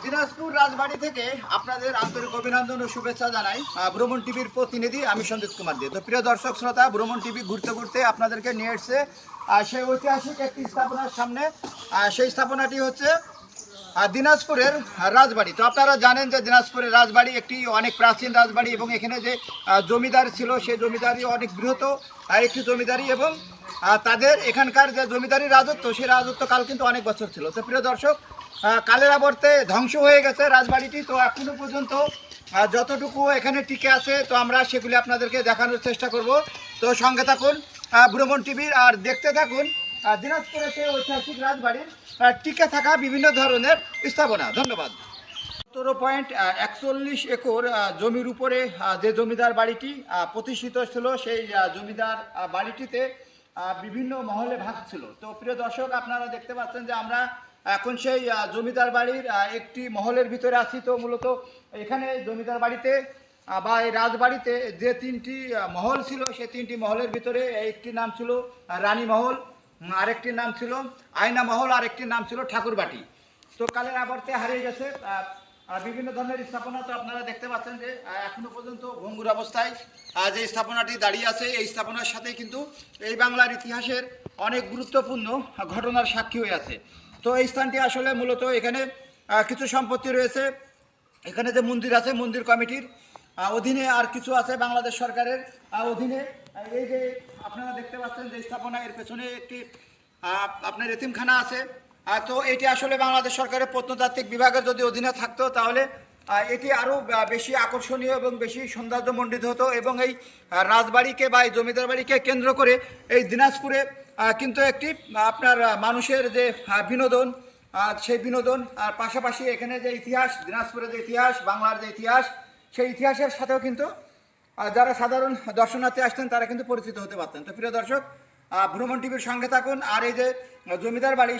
দিনাজপুর রাজবাড়ি থেকে আপনাদের আন্তরিক অভিনন্দন ও শুভেচ্ছা জানাই ভ্রমণ টিভির প্রতিনিধি আমি সঞ্জিত কুমার দে। তো প্রিয় দর্শক শ্রোতা, ভ্রমণ টিভি ঘুরতে ঘুরতে আপনাদেরকে নিয়ে এসছে সেই ঐতিহাসিক একটি স্থাপনার সামনে। সেই স্থাপনাটি হচ্ছে দিনাজপুরের রাজবাড়ি। তো আপনারা জানেন যে দিনাজপুরের রাজবাড়ি একটি অনেক প্রাচীন রাজবাড়ি এবং এখানে যে জমিদার ছিল সেই জমিদারি অনেক বৃহৎ একটি জমিদারি এবং তাদের এখানকার যে জমিদারি রাজত্ব সেই রাজত্বকাল কিন্তু অনেক বছর ছিল। তো প্রিয় দর্শক, কালের আবর্তে ধ্বংস হয়ে গেছে রাজবাড়িটি। তো এখনো পর্যন্ত যতটুকু এখানে টিকে আছে তো আমরা সেগুলি আপনাদেরকে দেখানোর চেষ্টা করব। তো সঙ্গে থাকুন ভ্রমণ টিভির, আর দেখতে থাকুন দিনাজপুরের সেই ঐতিহাসিক রাজবাড়ির টিকে থাকা বিভিন্ন ধরনের স্থাপনা। ধন্যবাদ। 17.41 একর জমির উপরে যে জমিদার বাড়িটি প্রতিষ্ঠিত ছিল সেই জমিদার বাড়িটিতে বিভিন্ন মহলে ভাগ ছিল। তো প্রিয় দর্শক, আপনারা দেখতে পাচ্ছেন যে আমরা এখন সেই জমিদার বাড়ির একটি মহলের ভিতরে আছি। তো মূলত এখানে জমিদার বাড়িতে বা এই রাজবাড়িতে যে তিনটি মহল ছিল সেই তিনটি মহলের ভিতরে একটির নাম ছিল রানী মহল, আরেকটির নাম ছিল আয়না মহল, আরেকটির নাম ছিল ঠাকুরবাটি। তো কালের আবর্তে হারিয়ে গেছে বিভিন্ন ধরনের স্থাপনা। তো আপনারা দেখতে পাচ্ছেন যে এখনো পর্যন্ত ভঙ্গুর অবস্থায় যে স্থাপনাটি দাঁড়িয়ে আছে, এই স্থাপনার সাথে কিন্তু এই বাংলার ইতিহাসের অনেক গুরুত্বপূর্ণ ঘটনার সাক্ষী হয়ে আছে। তো এই স্থানটি আসলে মূলত এখানে কিছু সম্পত্তি রয়েছে। এখানে যে মন্দির আছে মন্দির কমিটির অধীনে, আর কিছু আছে বাংলাদেশ সরকারের অধীনে। এই যে আপনারা দেখতে পাচ্ছেন যে স্থাপনা, এর পেছনে একটি আপনার এতিমখানা আছে। তো এটি আসলে বাংলাদেশ সরকারের প্রত্নতাত্ত্বিক বিভাগের যদি অধীনে থাকতো তাহলে এটি আরও বেশি আকর্ষণীয় এবং বেশি সৌন্দর্যমণ্ডিত হতো। এবং এই রাজবাড়িকে বা এই জমিদার বাড়িকে কেন্দ্র করে এই দিনাজপুরে কিন্তু একটি আপনার মানুষের যে বিনোদন, সেই বিনোদন আর পাশাপাশি এখানে যে ইতিহাস, দিনাজপুরের যে ইতিহাস, বাংলার যে ইতিহাস, সেই ইতিহাসের সাথেও কিন্তু যারা সাধারণ দর্শনার্থী আসতেন তারা কিন্তু পরিচিত হতে পারতেন। তো প্রিয় দর্শক, ভ্রমণ টিভির সঙ্গে থাকুন। আর এই যে জমিদার বাড়ি